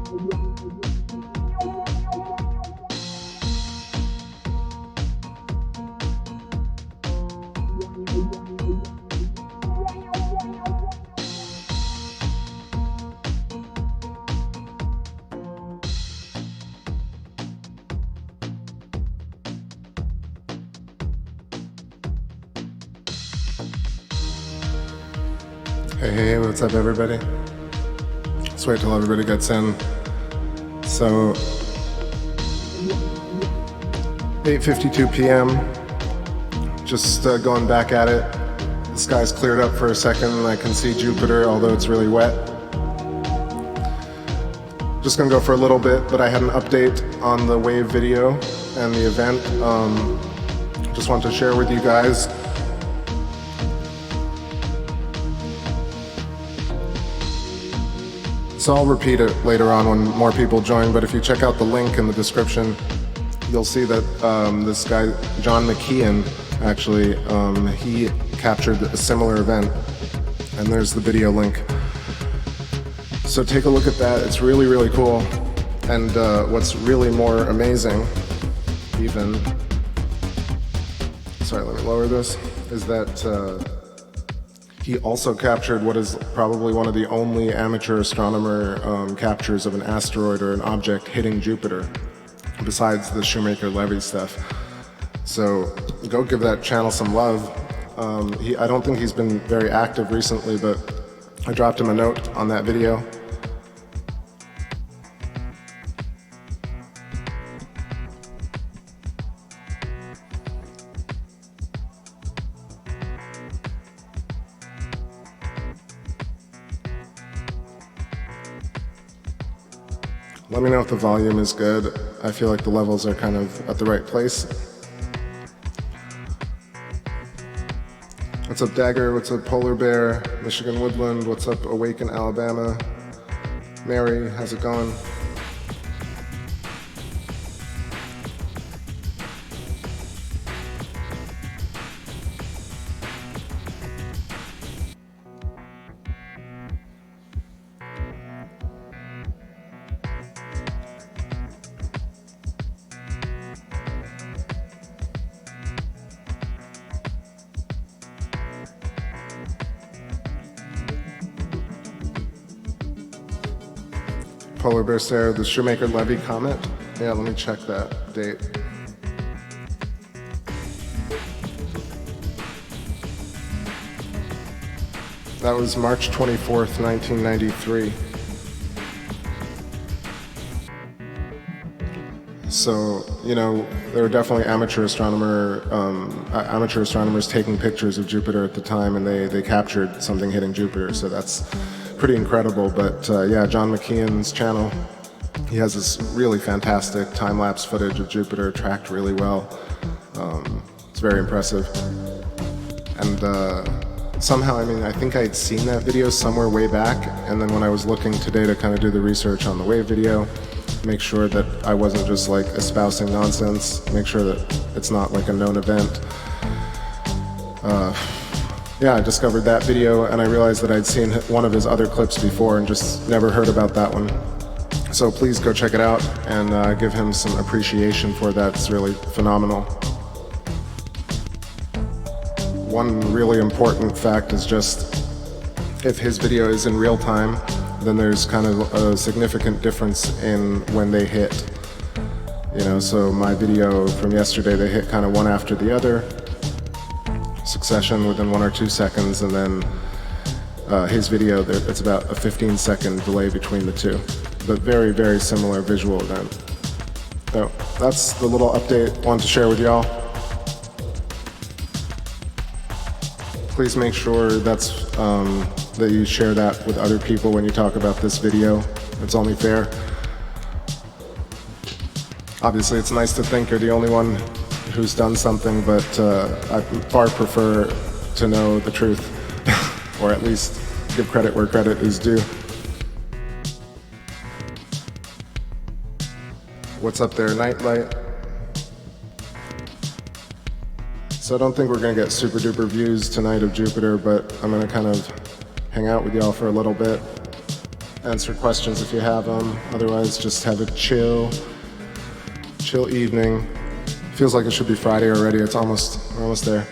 Hey, what's up everybody? Let's wait till everybody gets in. So, 8:52 p.m. Just going back at it. The sky's cleared up for a second and I can see Jupiter, although it's really wet. Just gonna go for a little bit, but I had an update on the wave video and the event. Just want to share with you guys. So I'll repeat it later on when more people join, but if you check out the link in the description, you'll see that this guy, John Mckeon, actually, he captured a similar event, and there's the video link. So take a look at that, it's really, really cool. And what's really more amazing, even, sorry, let me lower this, is that he also captured what is probably one of the only amateur astronomer captures of an asteroid or an object hitting Jupiter, besides the Shoemaker-Levy stuff. So go give that channel some love. I don't think he's been very active recently, but I dropped him a note on that video. Let me know if the volume is good. I feel like the levels are kind of at the right place. What's up, Dagger? What's up, Polar Bear? Michigan Woodland? What's up, Awaken, Alabama? Mary, how's it going? Polar Bear Sarah, the Shoemaker-Levy comet. Yeah, let me check that date. That was March 24th, 1993. So, you know, there were definitely amateur astronomers taking pictures of Jupiter at the time, and they captured something hitting Jupiter, so that's pretty incredible. But yeah, John Mckeon's channel, he has this really fantastic time-lapse footage of Jupiter tracked really well. It's very impressive. And somehow, I mean, I think I'd seen that video somewhere way back, and then when I was looking today to kind of do the research on the wave video, make sure that I wasn't just like espousing nonsense, make sure that it's not like a known event. Yeah, I discovered that video and I realized that I'd seen one of his other clips before and just never heard about that one. So please go check it out and give him some appreciation for that. It's really phenomenal. One really important fact is just if his video is in real time, then there's kind of a significant difference in when they hit. You know, so my video from yesterday, they hit kind of one after the other, succession within 1 or 2 seconds, and then his video, it's about a 15-second delay between the two, but very, very similar visual event. So that's the little update I wanted to share with y'all. Please make sure that you share that with other people when you talk about this video. It's only fair. Obviously, it's nice to think you're the only one who's done something, but I far prefer to know the truth, or at least give credit where credit is due. What's up there, Nightlight? So I don't think we're gonna get super duper views tonight of Jupiter, but I'm gonna kind of hang out with y'all for a little bit. answer questions if you have them. Otherwise, just have a chill evening. Feels like it should be Friday already. We're almost there.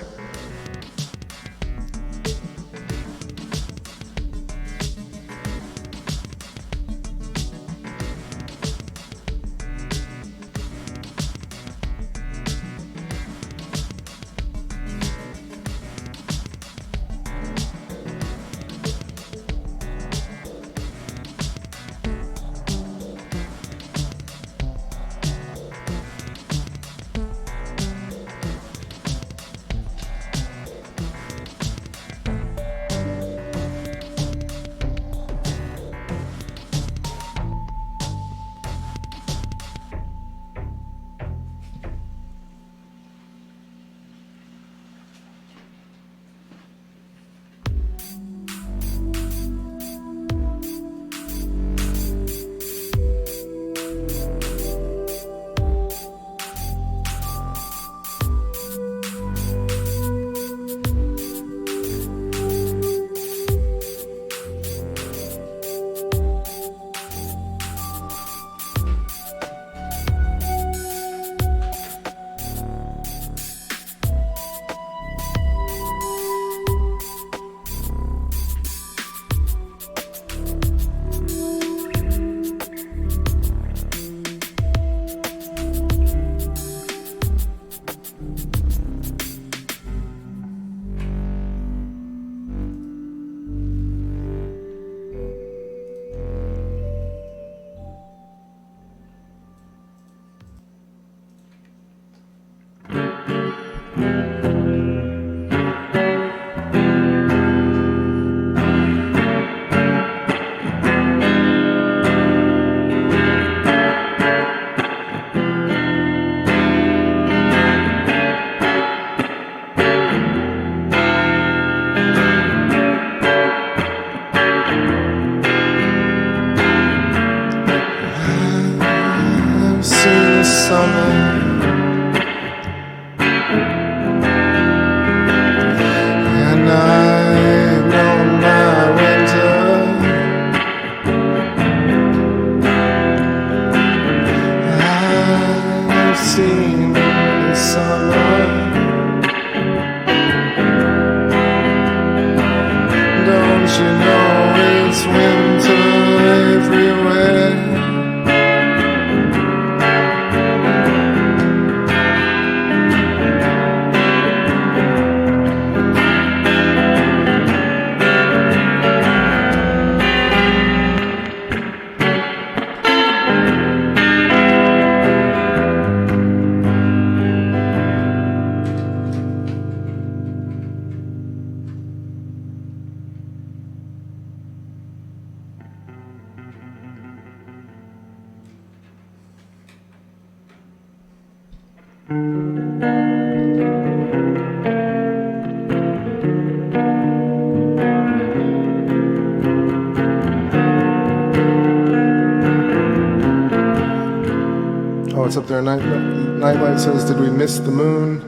What's up there? Nightlight says, did we miss the moon?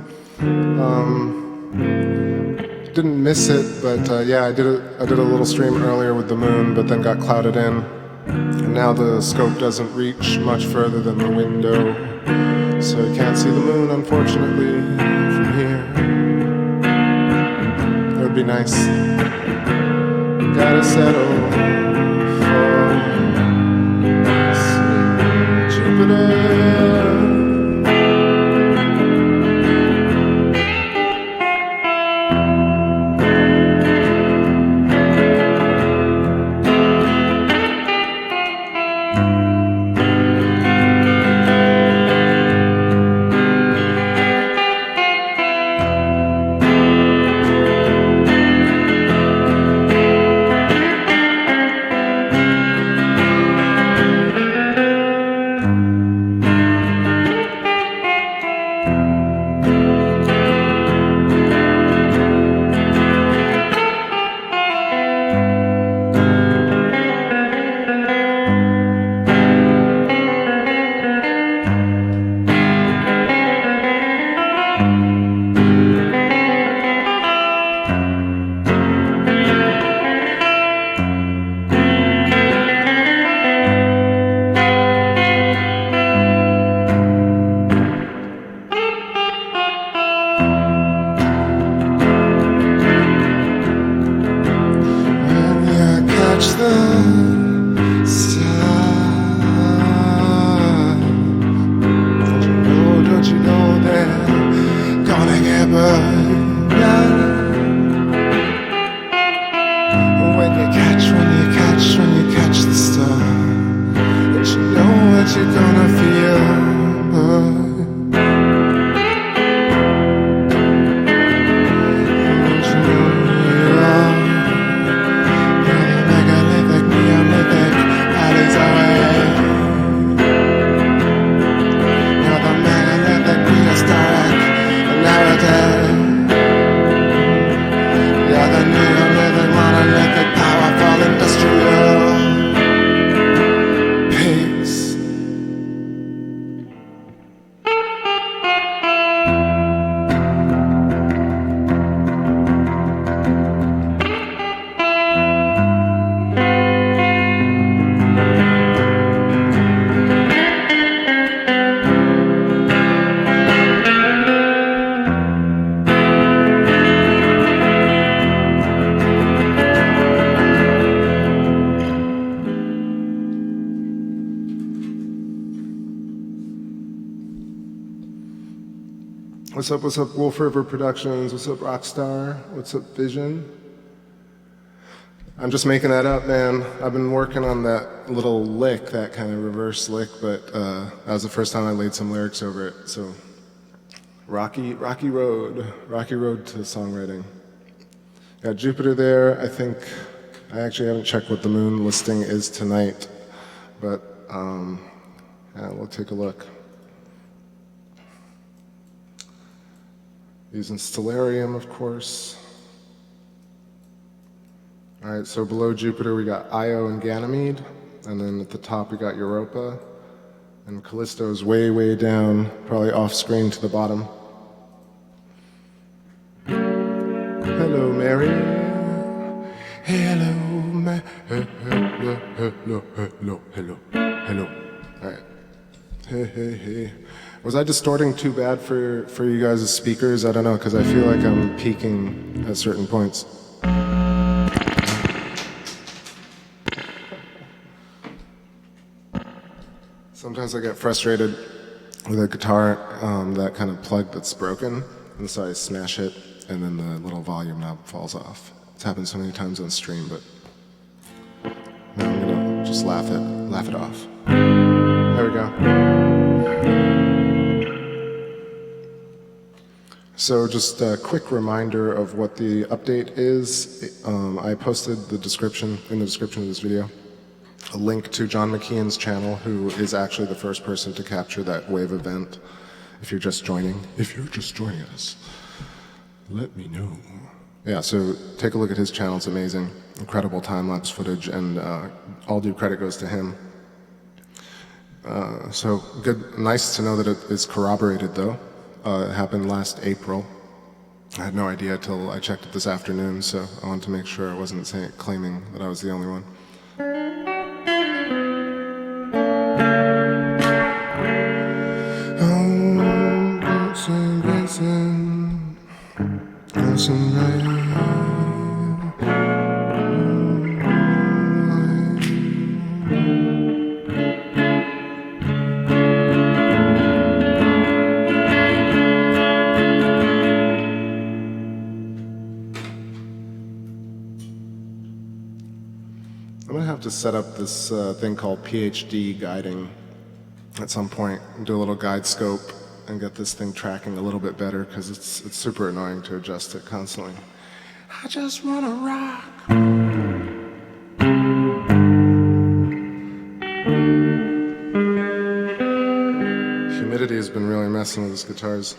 Didn't miss it, but yeah, I did a little stream earlier with the moon, but then got clouded in. And now the scope doesn't reach much further than the window, so you can't see the moon, unfortunately, from here. It would be nice. Gotta settle for Jupiter. the sun. Don't you know they're gonna get burned? When you catch the star, don't you know what you're gonna feel? What's up, Wolf River Productions? What's up, Rockstar? What's up, Vision? I'm just making that up, man. I've been working on that little lick, that kind of reverse lick, but that was the first time I laid some lyrics over it. So, rocky road to songwriting. Got Jupiter there. I actually haven't checked what the moon listing is tonight, but yeah, we'll take a look. Using Stellarium, of course. All right, so below Jupiter we got Io and Ganymede, and then at the top we got Europa, and Callisto's way down, probably off screen to the bottom. Hello, Mary. Hello, hello. All right. Hey. Was I distorting too bad for you guys' speakers? I don't know, because I feel like I'm peaking at certain points. Sometimes I get frustrated with a guitar, that kind of plug that's broken, and so I smash it, and then the little volume knob falls off. It's happened so many times on stream, but now I'm gonna just laugh it off. There we go. So just a quick reminder of what the update is. I posted in the description of this video, a link to John Mckeon's channel, who is actually the first person to capture that wave event. If you're just joining us, let me know. Yeah, so take a look at his channel, it's amazing. Incredible time-lapse footage, and all due credit goes to him. So good, nice to know that it is corroborated though. It happened last April. I had no idea till I checked it this afternoon, so I wanted to make sure I wasn't claiming that I was the only one. I'm gonna have to set up this thing called PhD guiding at some point, and do a little guide scope and get this thing tracking a little bit better, because it's super annoying to adjust it constantly. I just wanna rock. Humidity has been really messing with these guitars.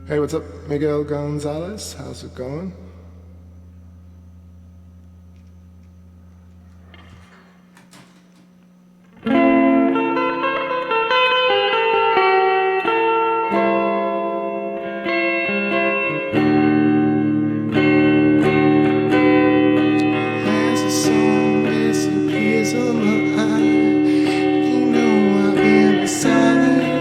Hey, what's up, Miguel Gonzalez? How's it going? As the sun disappears on my eye, you know I've been in silence.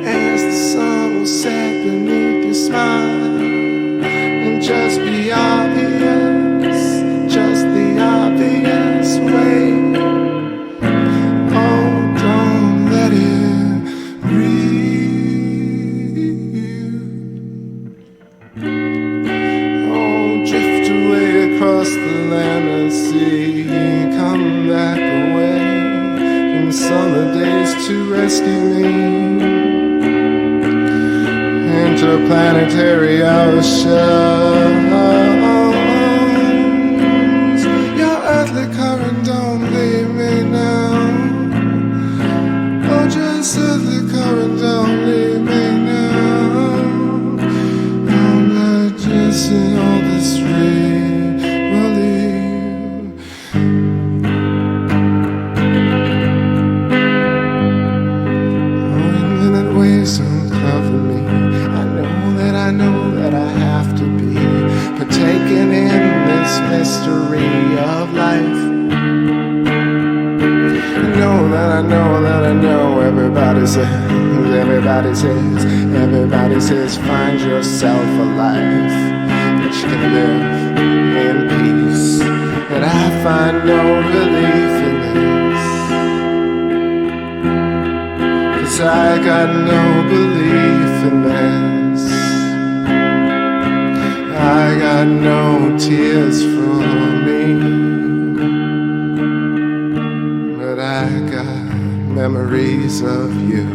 As the sun will set beneath your smile, and just be obvious, just the obvious way. Oh, don't let it breathe. Oh, drift away across the land and sea, come back away from summer days to rescue me. Interplanetary oceans, your earthly current don't leave me now. Oh, just earthly current don't leave me now. I'm not just in all this relief. Oh, infinite waves don't cover me. I know that I have to be partaking in this mystery of life. I know everybody says find yourself a life that you can live in peace. But I find no relief in this, 'cause I got no belief in this. I got no tears for me, but I got memories of you.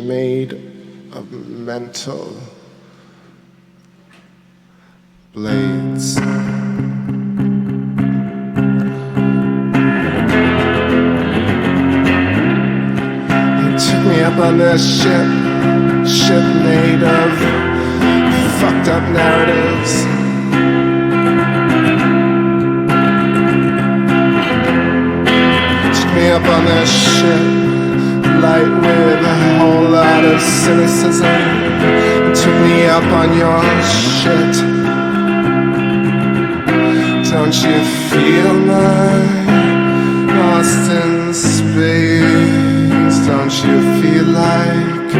made of mental blades. Took me up on this ship made of fucked up narratives. Took me up on this ship, light with a whole lot of cynicism. Took me up on your shit. Don't you feel like lost in space? Don't you feel like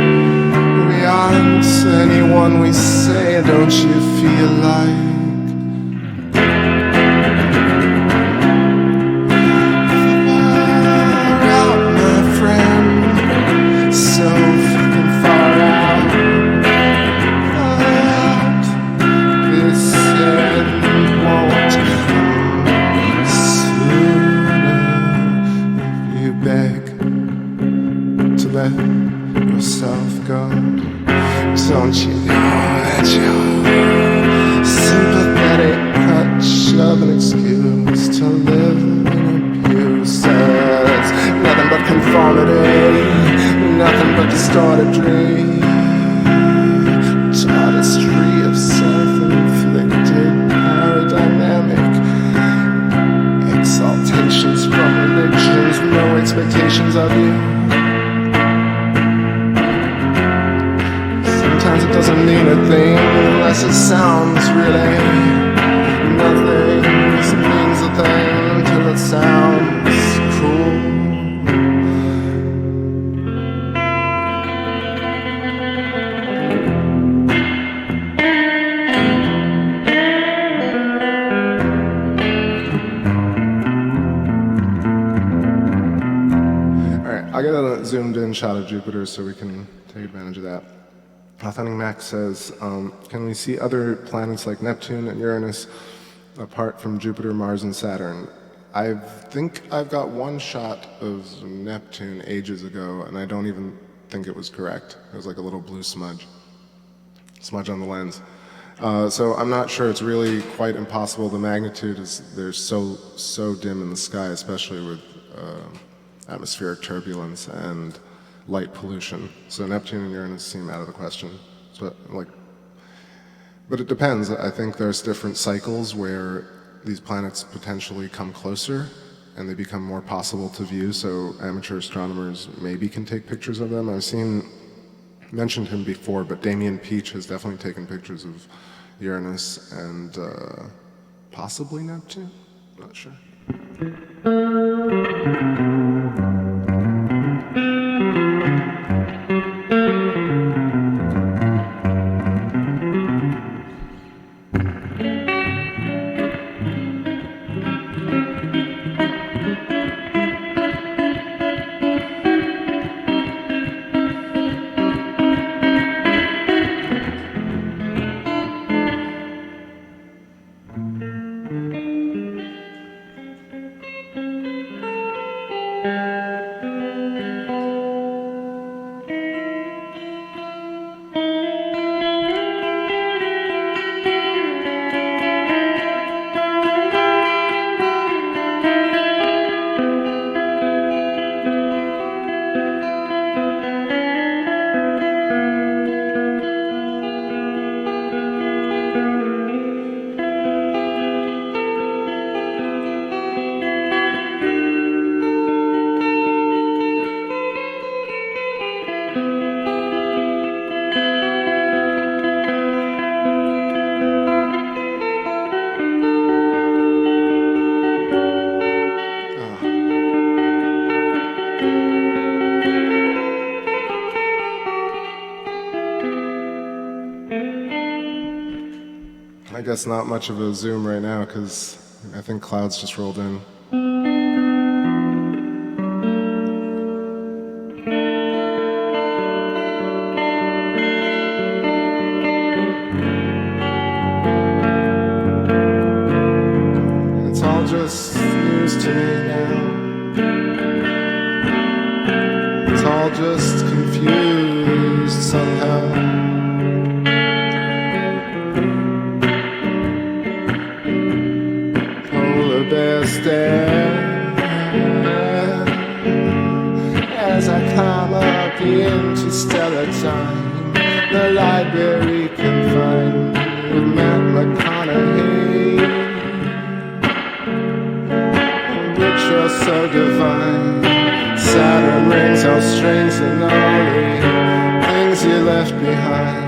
we aren't anyone we say? Don't you feel like far out, my friend? So fucking far out, far out. This end won't come sooner if you beg to let yourself go. Don't you know that your sympathetic crutch of an excuse to live in abuse is nothing but conformity, nothing but distorted dream, artistry of self-inflicted paradigmatic exaltations from religions, no expectations of you. Sometimes it doesn't mean a thing unless it sounds really nothing. It means a thing until it sounds cool. Alright, I'll get a zoomed in shot of Jupiter so we can take advantage of that. Authentic Mac says, can we see other planets like Neptune and Uranus apart from Jupiter, Mars, and Saturn? I think I've got one shot of Neptune ages ago, and I don't even think it was correct. It was like a little blue smudge on the lens. So I'm not sure. It's really quite impossible. The magnitude is, they're so dim in the sky, especially with atmospheric turbulence and light pollution. So Neptune and Uranus seem out of the question. But it depends. I think there's different cycles where these planets potentially come closer and they become more possible to view, so amateur astronomers maybe can take pictures of them. I've mentioned him before, but Damien Peach has definitely taken pictures of Uranus and possibly Neptune, not sure. I guess not much of a zoom right now because I think clouds just rolled in. It's all just news to me now. It's all just confused. ritual so divine. Saturn rings all strings and all the things you left behind.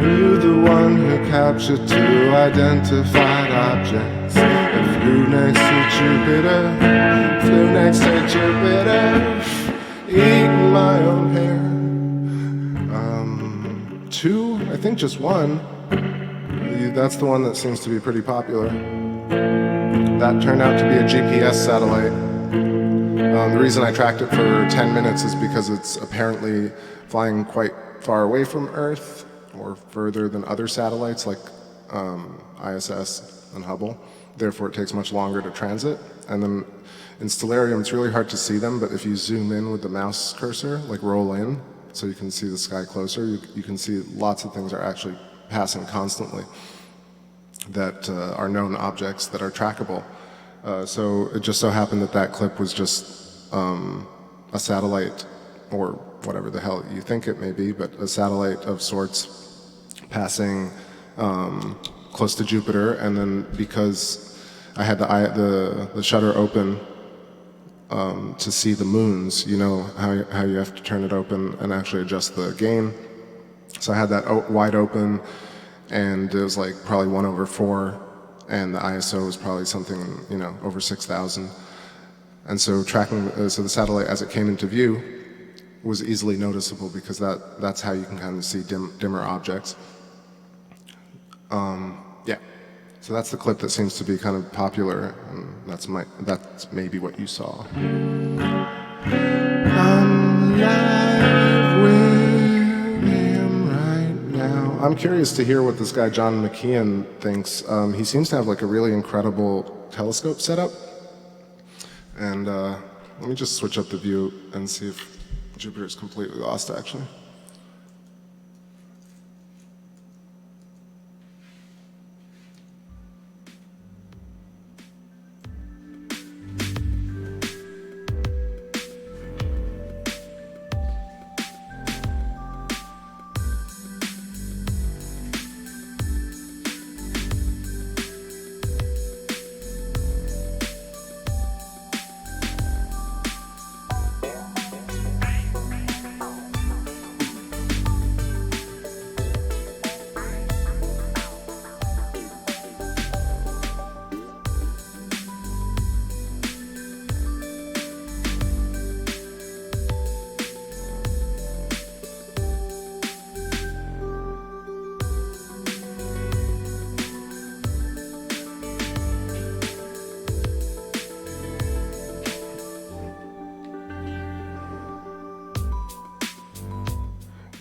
You the one who captured two identified objects and flew next to Jupiter, flew next to Jupiter, eating my own hair. Two, I think just one. That's the one that seems to be pretty popular. That turned out to be a GPS satellite. The reason I tracked it for 10 minutes is because it's apparently flying quite far away from Earth, or further than other satellites like ISS and Hubble. Therefore, it takes much longer to transit. And then in Stellarium, it's really hard to see them, but if you zoom in with the mouse cursor, like roll in, so you can see the sky closer, you can see lots of things are actually passing constantly that are known objects that are trackable. So it just so happened that that clip was just a satellite, or whatever the hell you think it may be, but a satellite of sorts passing close to Jupiter. And then because I had the shutter open to see the moons, you know how you have to turn it open and actually adjust the gain. So I had that wide open, and it was like probably 1/4, and the ISO was probably something, you know, over 6,000. And so tracking, so the satellite as it came into view was easily noticeable, because that's how you can kind of see dimmer objects. Yeah. So that's the clip that seems to be kind of popular, and that's maybe what you saw. I'm live with him right now. I'm curious to hear what this guy John Mckeon thinks. He seems to have like a really incredible telescope setup. And let me just switch up the view and see if Jupiter is completely lost, actually.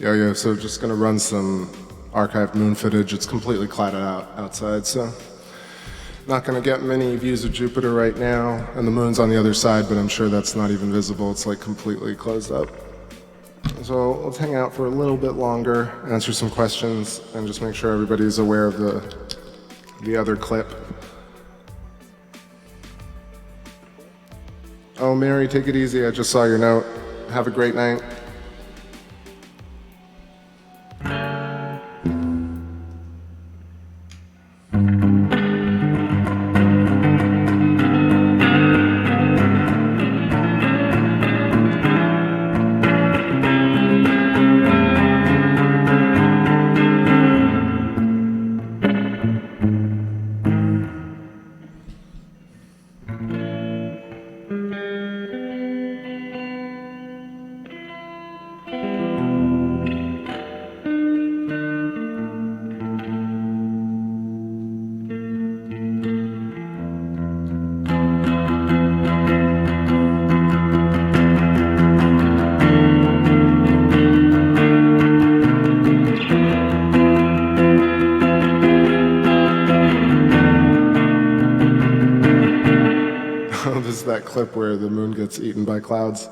Yeah, so just gonna run some archived moon footage. It's completely clouded out outside, so not gonna get many views of Jupiter right now, and the moon's on the other side, but I'm sure that's not even visible. It's like completely closed up. So let's hang out for a little bit longer, answer some questions, and just make sure everybody's aware of the other clip. Oh, Mary, take it easy. I just saw your note. Have a great night. That clip where the moon gets eaten by clouds.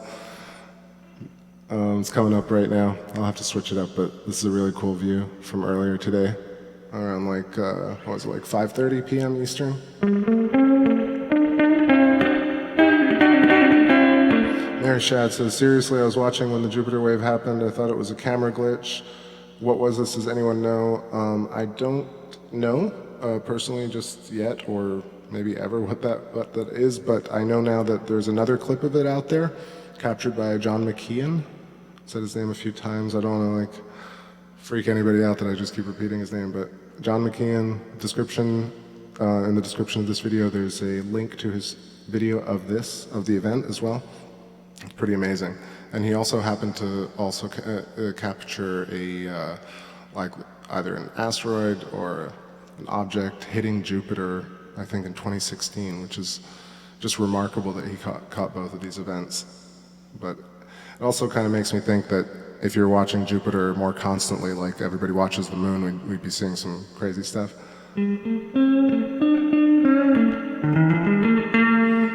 It's coming up right now. I'll have to switch it up, but this is a really cool view from earlier today, around like, what was it, like 5:30 p.m. Eastern? Mary Shad says, seriously, I was watching when the Jupiter wave happened. I thought it was a camera glitch. What was this? Does anyone know? I don't know personally just yet, or maybe ever, what that is, but I know now that there's another clip of it out there, captured by John Mckeon. Said his name a few times. I don't want to like freak anybody out that I just keep repeating his name, but John Mckeon. In the description of this video, there's a link to his video of the event as well. It's pretty amazing. And he also happened to also capture a like either an asteroid or an object hitting Jupiter, I think in 2016, which is just remarkable that he caught both of these events. But it also kind of makes me think that if you're watching Jupiter more constantly, like everybody watches the moon, we'd be seeing some crazy stuff.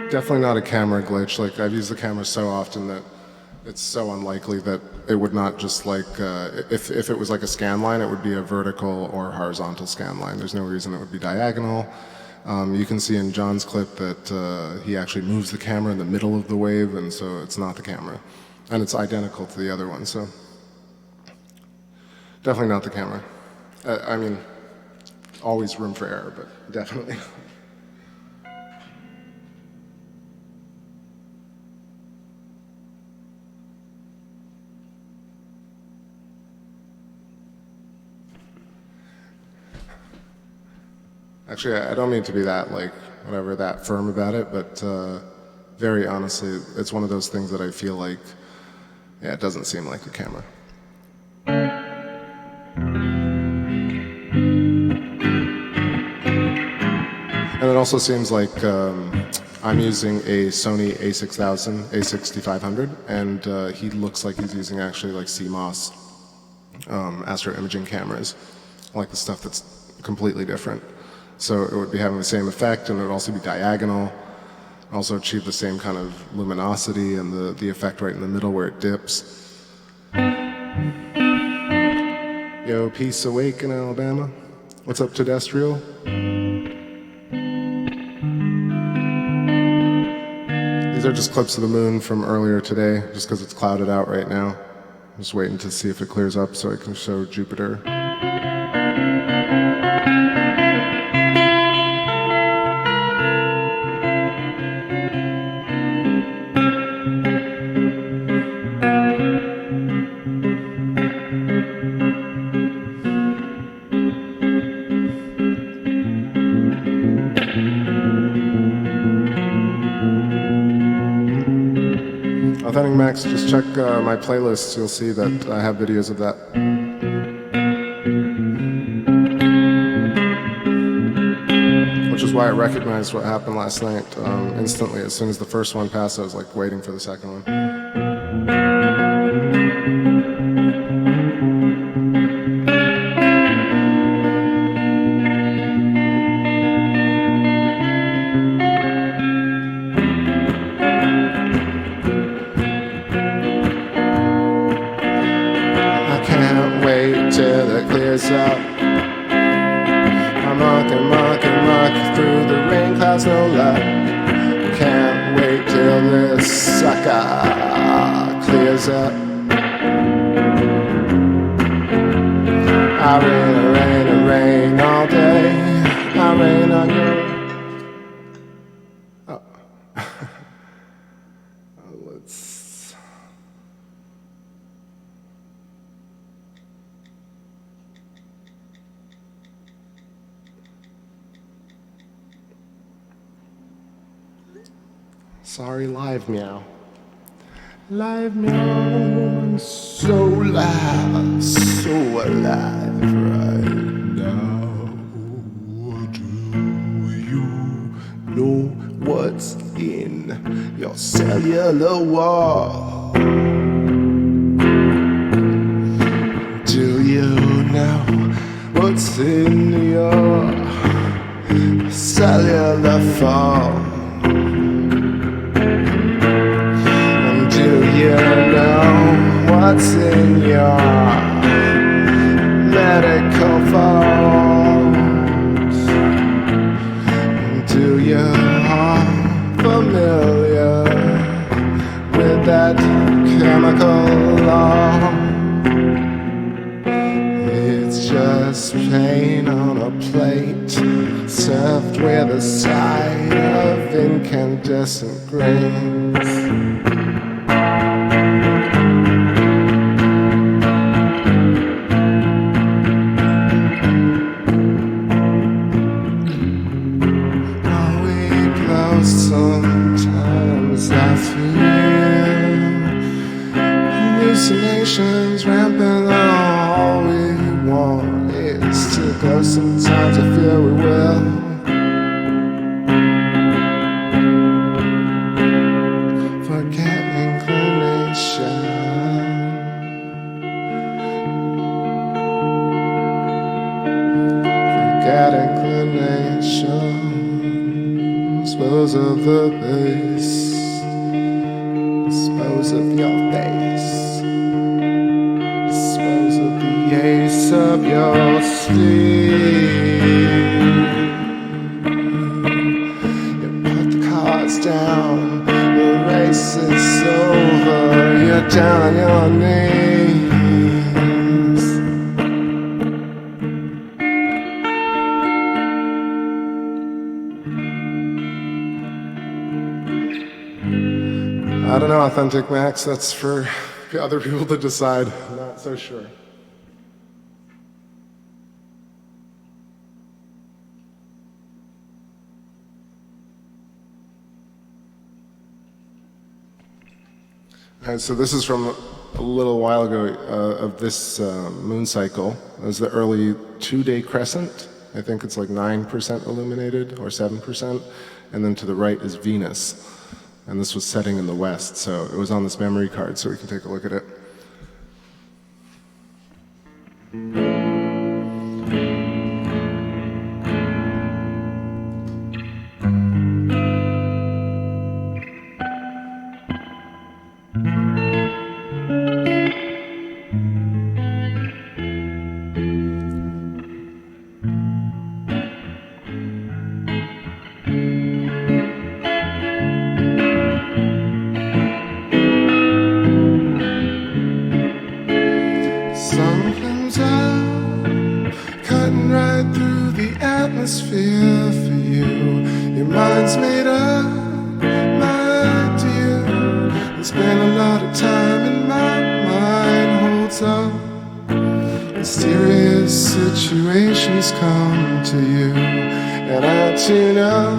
Definitely not a camera glitch. Like, I've used the camera so often that it's so unlikely that it would not just like, if it was like a scan line, it would be a vertical or horizontal scan line. There's no reason it would be diagonal. You can see in John's clip that he actually moves the camera in the middle of the wave, and so it's not the camera. And it's identical to the other one, so definitely not the camera. I mean, always room for error, but definitely. Actually, I don't mean to be that, like, whatever, that firm about it, but very honestly, it's one of those things that I feel like, yeah, it doesn't seem like a camera. And it also seems like I'm using a Sony a6000, a6500, and he looks like he's using actually like CMOS astro imaging cameras, like the stuff that's completely different. So it would be having the same effect, and it would also be diagonal, also achieve the same kind of luminosity and the effect right in the middle where it dips. Yo, peace awake in Alabama. What's up, terrestrial? These are just clips of the moon from earlier today, just because it's clouded out right now. I'm just waiting to see if it clears up so I can show Jupiter. Max, just check my playlists. You'll see that I have videos of that. Which is why I recognized what happened last night instantly. As soon as the first one passed, I was like waiting for the second one. Up. I'm mucking through the rain clouds, no luck. Can't wait till this sucker clears up. I rain all day. I rain on you. Oh. Let's. Sorry, live meow. Live meow, I'm so loud, so alive right now. Do you know what's in your cellular wall? Do you know what's in your cellular phone? You know what's in your medical phones? Do you are familiar with that chemical law? It's just paint on a plate. served with a side of incandescent grains. Are we close? Sometimes I feel hallucinations rampant. All we want is to go. Sometimes I fear we will. Forget inclination. Forget inclination. Dispose of the base. Dispose of your face. Dispose of the ace of your sleeve. You put the cards down, the race is over. You're down on your knees. I don't know, Authentic Max, that's for other people to decide. I'm not so sure. All right, so this is from a little while ago of this moon cycle. It was the early 2-day crescent. I think it's like 9% illuminated or 7%. And then to the right is Venus. And this was setting in the west, so it was on this memory card, so we can take a look at it. Something's out, cutting right through the atmosphere for you. Your mind's made up, my dear. There's been a lot of time and my mind holds up. Mysterious situations come to you, and I tune up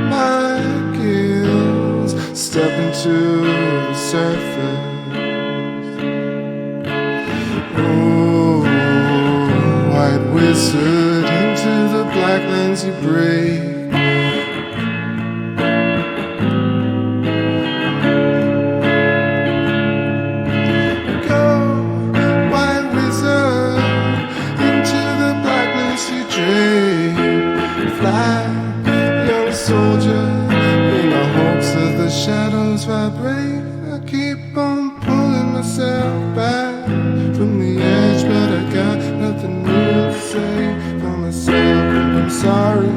my gills, step into the surface. Oh, white wizard, into the black lens you break. Go, white wizard, into the black lens you drape. Fly, young soldier, in the hopes that the shadows vibrate. I keep on pulling myself back from the edge, but I got nothing new to say for myself, and I'm sorry.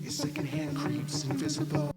Your secondhand creeps invisible.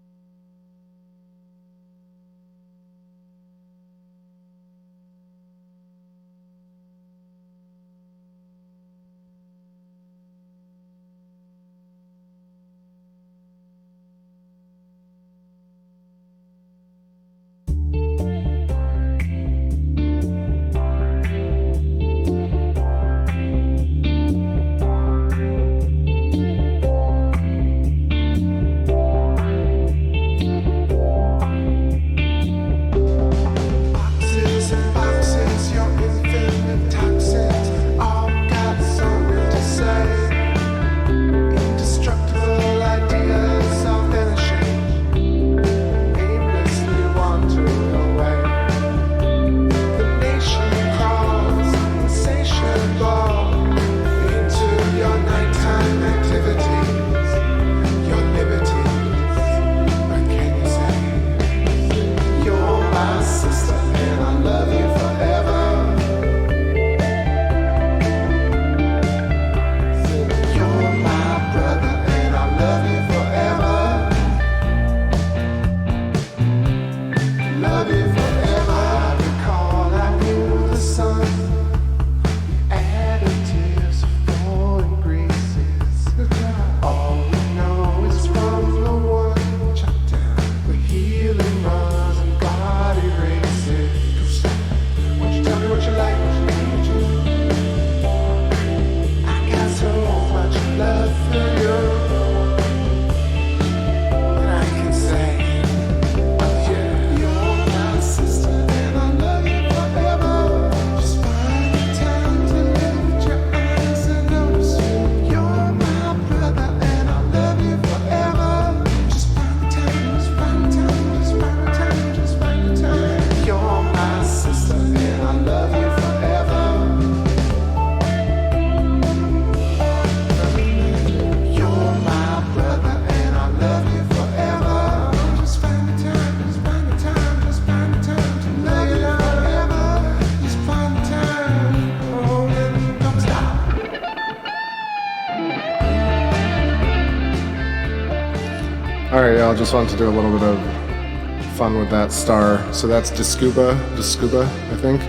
Alright, yeah, I just wanted to do a little bit of fun with that star. So that's Discuba, I think.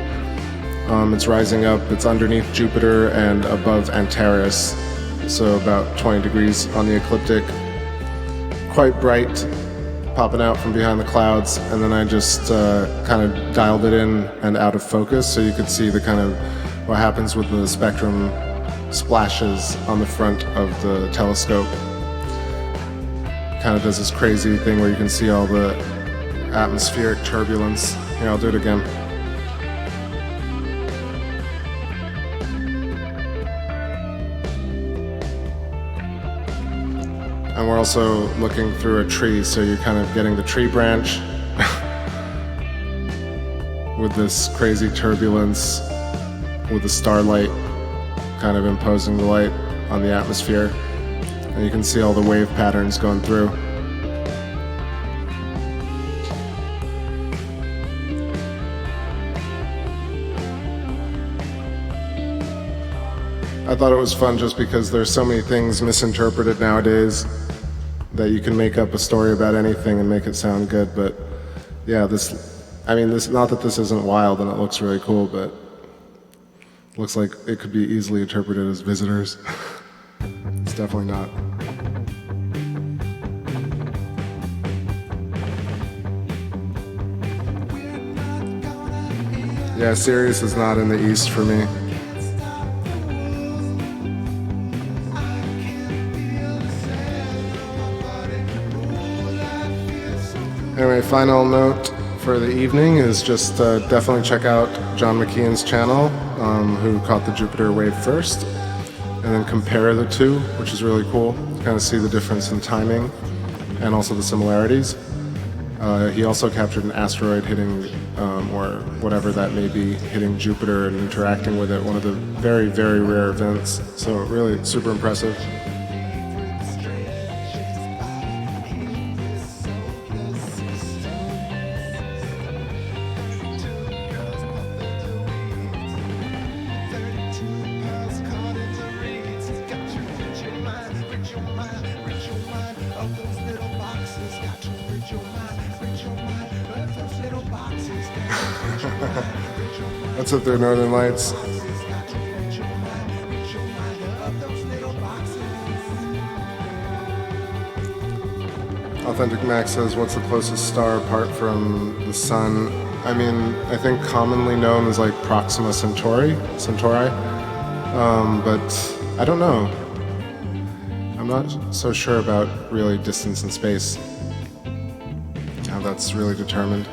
It's rising up, it's underneath Jupiter and above Antares, so about 20 degrees on the ecliptic. Quite bright, popping out from behind the clouds, and then I just kind of dialed it in and out of focus so you could see the kind of what happens with the spectrum splashes on the front of the telescope. Kind of does this crazy thing where you can see all the atmospheric turbulence. Here, I'll do it again. And we're also looking through a tree, so you're kind of getting the tree branch with this crazy turbulence with the starlight kind of imposing the light on the atmosphere. And you can see all the wave patterns going through. I thought it was fun just because there's so many things misinterpreted nowadays that you can make up a story about anything and make it sound good. But yeah, not that this isn't wild and it looks really cool, but it looks like it could be easily interpreted as visitors. It's definitely not. Yeah, Sirius is not in the east for me. Anyway, final note for the evening is just definitely check out John Mckeon's channel, who caught the Jupiter wave first, and then compare the two, which is really cool to kind of see the difference in timing and also the similarities. He also captured an asteroid hitting, or whatever that may be, hitting Jupiter and interacting with it, one of the very, very rare events. So really super impressive. That's if they're Northern Lights. Authentic Max says, what's the closest star apart from the sun? I mean, I think commonly known as like Proxima Centauri, but I don't know. I'm not so sure about really distance in space, how that's really determined.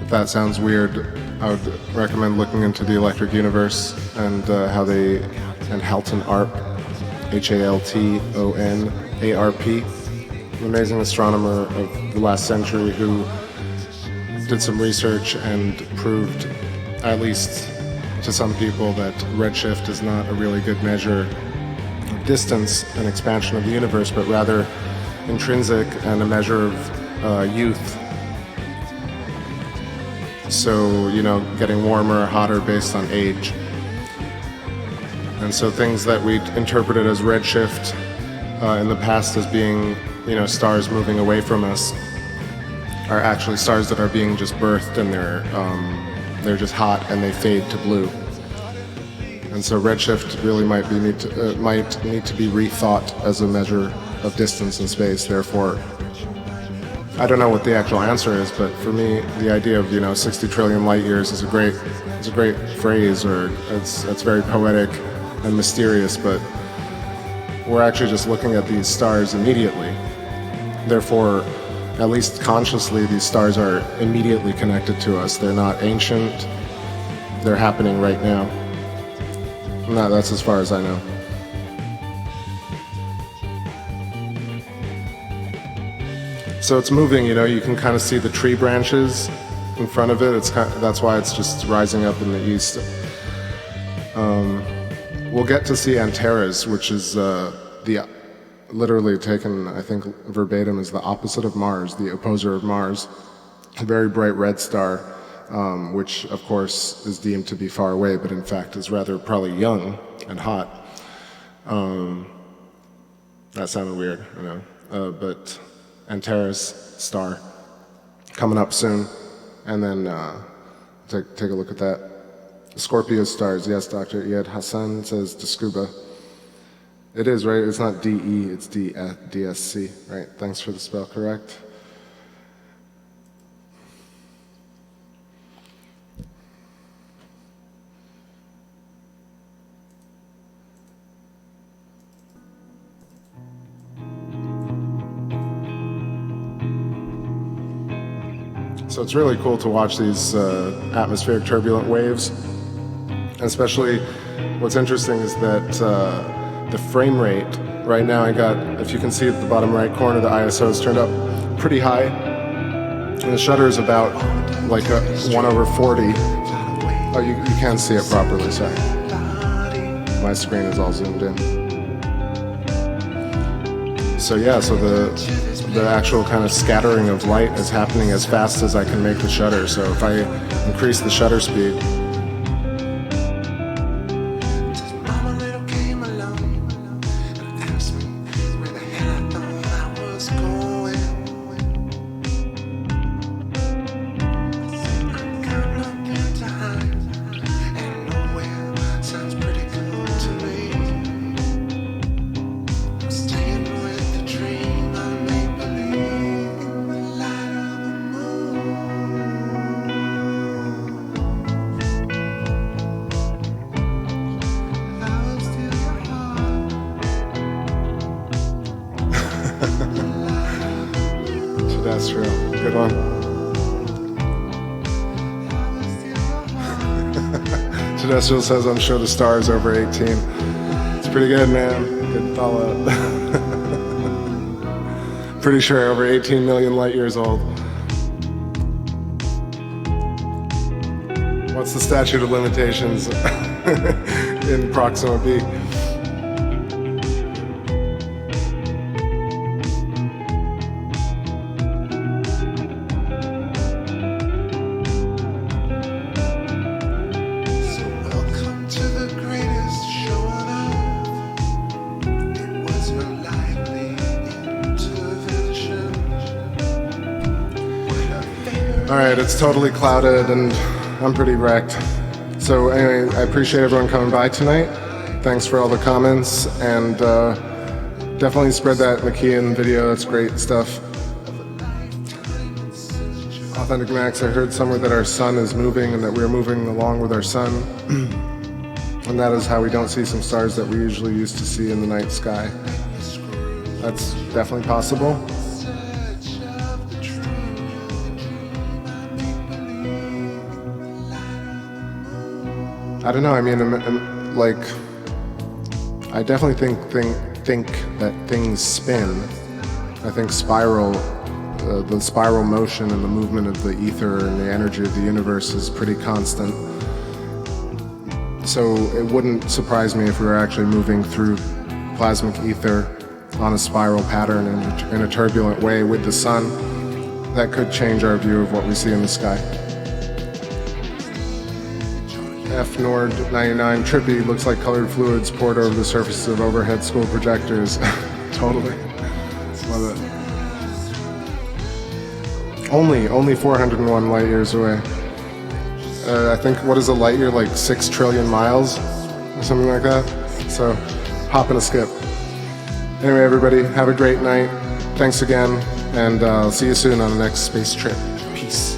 If that sounds weird, I would recommend looking into the Electric Universe and and Halton Arp, Halton Arp, an amazing astronomer of the last century who did some research and proved, at least to some people, that redshift is not a really good measure of distance and expansion of the universe, but rather intrinsic and a measure of youth. So, getting warmer or hotter based on age. And so things that we interpreted as redshift in the past as being, stars moving away from us are actually stars that are being just birthed, and they're just hot and they fade to blue. And so redshift really might need to be rethought as a measure of distance in space. Therefore, I don't know what the actual answer is, but for me, the idea of 60 trillion light years is a great phrase, or it's very poetic and mysterious. But we're actually just looking at these stars immediately. Therefore, at least consciously, these stars are immediately connected to us. They're not ancient. They're happening right now. And that's as far as I know. So it's moving, you can kind of see the tree branches in front of it. That's why it's just rising up in the east. We'll get to see Antares, which is literally taken, I think, verbatim as the opposite of Mars, the opposer of Mars. A very bright red star, which of course is deemed to be far away, but in fact is rather probably young and hot. That sounded weird, but Antares star coming up soon, and then take a look at that. Scorpio stars, yes, Dr. Iyad Hassan says Descuba. It is, right? It's not DE, it's DSC, right? Thanks for the spell correct. So it's really cool to watch these atmospheric turbulent waves. And especially what's interesting is that the frame rate, right now if you can see at the bottom right corner, the ISO is turned up pretty high. And the shutter is about like 1/40. Oh, you can't see it properly, sorry. My screen is all zoomed in. So yeah, so the actual kind of scattering of light is happening as fast as I can make the shutter. So if I increase the shutter speed, good one. Celestial says, I'm sure the star is over 18. It's pretty good, man. Good follow up. Pretty sure over 18 million light years old. What's the statute of limitations in Proxima B? All right, it's totally clouded and I'm pretty wrecked. So anyway, I appreciate everyone coming by tonight. Thanks for all the comments, and definitely spread that McKeon video. That's great stuff. Authentic Max, I heard somewhere that our sun is moving and that we're moving along with our sun. And that is how we don't see some stars that we usually used to see in the night sky. That's definitely possible. I don't know, I mean, like, I definitely think that things spin. I think the spiral motion and the movement of the ether and the energy of the universe is pretty constant. So it wouldn't surprise me if we were actually moving through plasmic ether on a spiral pattern in a turbulent way with the sun. That could change our view of what we see in the sky. F Nord 99, trippy, looks like colored fluids poured over the surface of overhead school projectors. Totally. Love it. Only 401 light years away. I think, what is a light year, like 6 trillion miles or something like that? So, hop and a skip. Anyway, everybody, have a great night. Thanks again, and I'll see you soon on the next space trip. Peace.